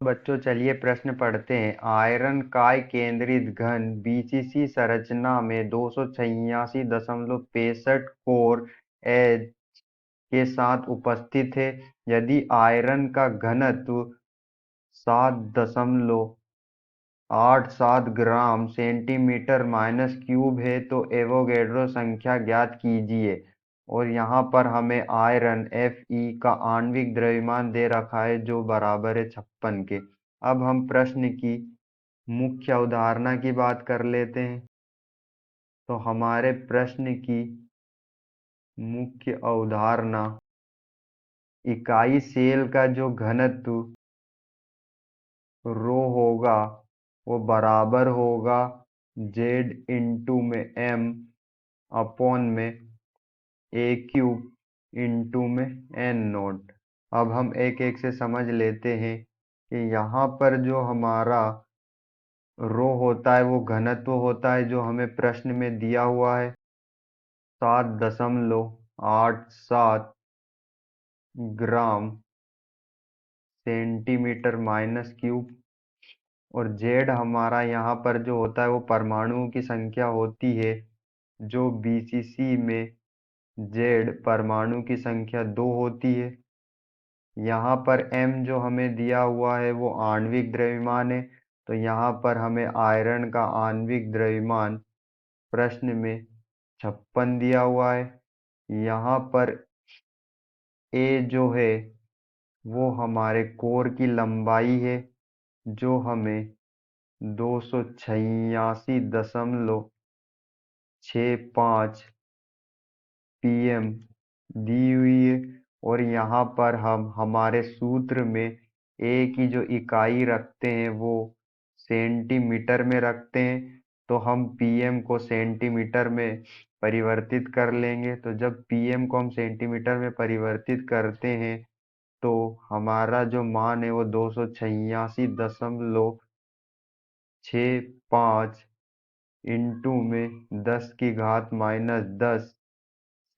बच्चों चलिए प्रश्न पढ़ते हैं। आयरन काय केंद्रित घन बीसीसी संरचना में 286.65 कोर एच के साथ उपस्थित है। यदि आयरन का घनत्व 7.87 ग्राम सेंटीमीटर माइनस क्यूब है तो एवोगैड्रो संख्या ज्ञात कीजिए। और यहाँ पर हमें आयरन Fe का आणविक द्रव्यमान दे रखा है जो बराबर है 56 के। अब हम प्रश्न की मुख्य अवधारणा की बात कर लेते हैं। तो हमारे प्रश्न की मुख्य अवधारणा, इकाई सेल का जो घनत्व रो होगा वो बराबर होगा जेड इंटू में एम अपॉन में ए क्यूब इंटू में एन नोट। अब हम एक एक से समझ लेते हैं कि यहाँ पर जो हमारा रो होता है वो घनत्व होता है जो हमें प्रश्न में दिया हुआ है 7.87 ग्राम सेंटीमीटर माइनस क्यूब। और जेड हमारा यहाँ पर जो होता है वो परमाणुओं की संख्या होती है जो बीसीसी में जेड परमाणु की संख्या 2 होती है। यहाँ पर m जो हमें दिया हुआ है वो आणविक द्रव्यमान है। तो यहाँ पर हमें आयरन का आणविक द्रव्यमान प्रश्न में 56 दिया हुआ है। यहाँ पर a जो है वो हमारे कोर की लंबाई है जो हमें 286.65 pm दी हुई है। और यहाँ पर हम हमारे सूत्र में ए की जो इकाई रखते हैं वो सेंटीमीटर में रखते हैं। तो हम पीएम को सेंटीमीटर में परिवर्तित कर लेंगे। तो जब पीएम को हम सेंटीमीटर में परिवर्तित करते हैं तो हमारा जो मान है वो 286.65 इंटू में 10 की घात माइनस 10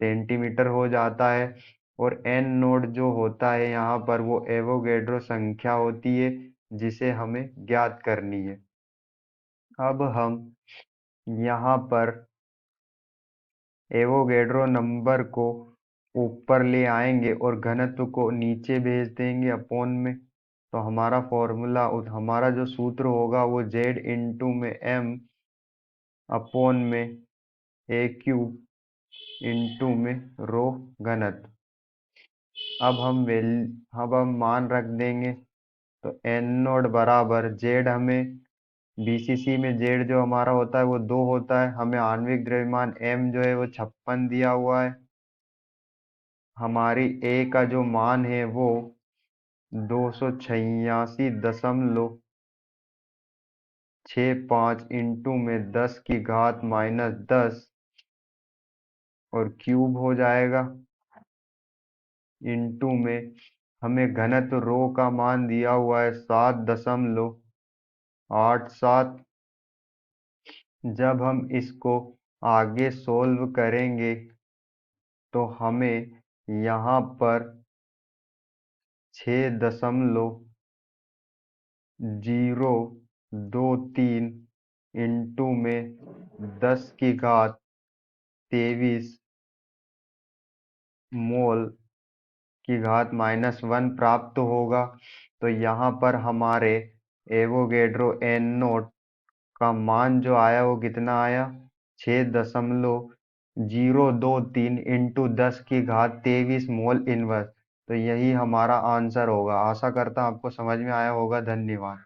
सेंटीमीटर हो जाता है। और एन नोट जो होता है यहाँ पर वो एवोगैड्रो संख्या होती है जिसे हमें ज्ञात करनी है। अब हम यहाँ पर एवोगैड्रो नंबर को ऊपर ले आएंगे और घनत्व को नीचे भेज देंगे अपोन में। तो हमारा फॉर्मूला, हमारा जो सूत्र होगा वो जेड इंटू में एम अपोन में ए क्यूब इंटू में रो घनत्व। अब हम मान रख देंगे। तो एन नोट बराबर जेड, हमें बीसीसी में जेड जो हमारा होता है वो 2 होता है। हमें आणविक द्रव्यमान एम जो है वो 56 दिया हुआ है। हमारी ए का जो मान है वो 286.65 इंटू में 10 की घात माइनस 10 और क्यूब हो जाएगा इंटू में हमें घनत्व रो का मान दिया हुआ है 7.87। जब हम इसको आगे सोल्व करेंगे तो हमें यहाँ पर 6.023 इंटू में 10 की घात 23 मोल की घात माइनस 1 प्राप्त होगा। तो यहाँ पर हमारे एवोगैड्रो एन नोट का मान जो आया वो कितना आया, 6.023 इंटू 10 की घात 23 मोल इनवर्स। तो यही हमारा आंसर होगा। आशा करता हूँ आपको समझ में आया होगा। धन्यवाद।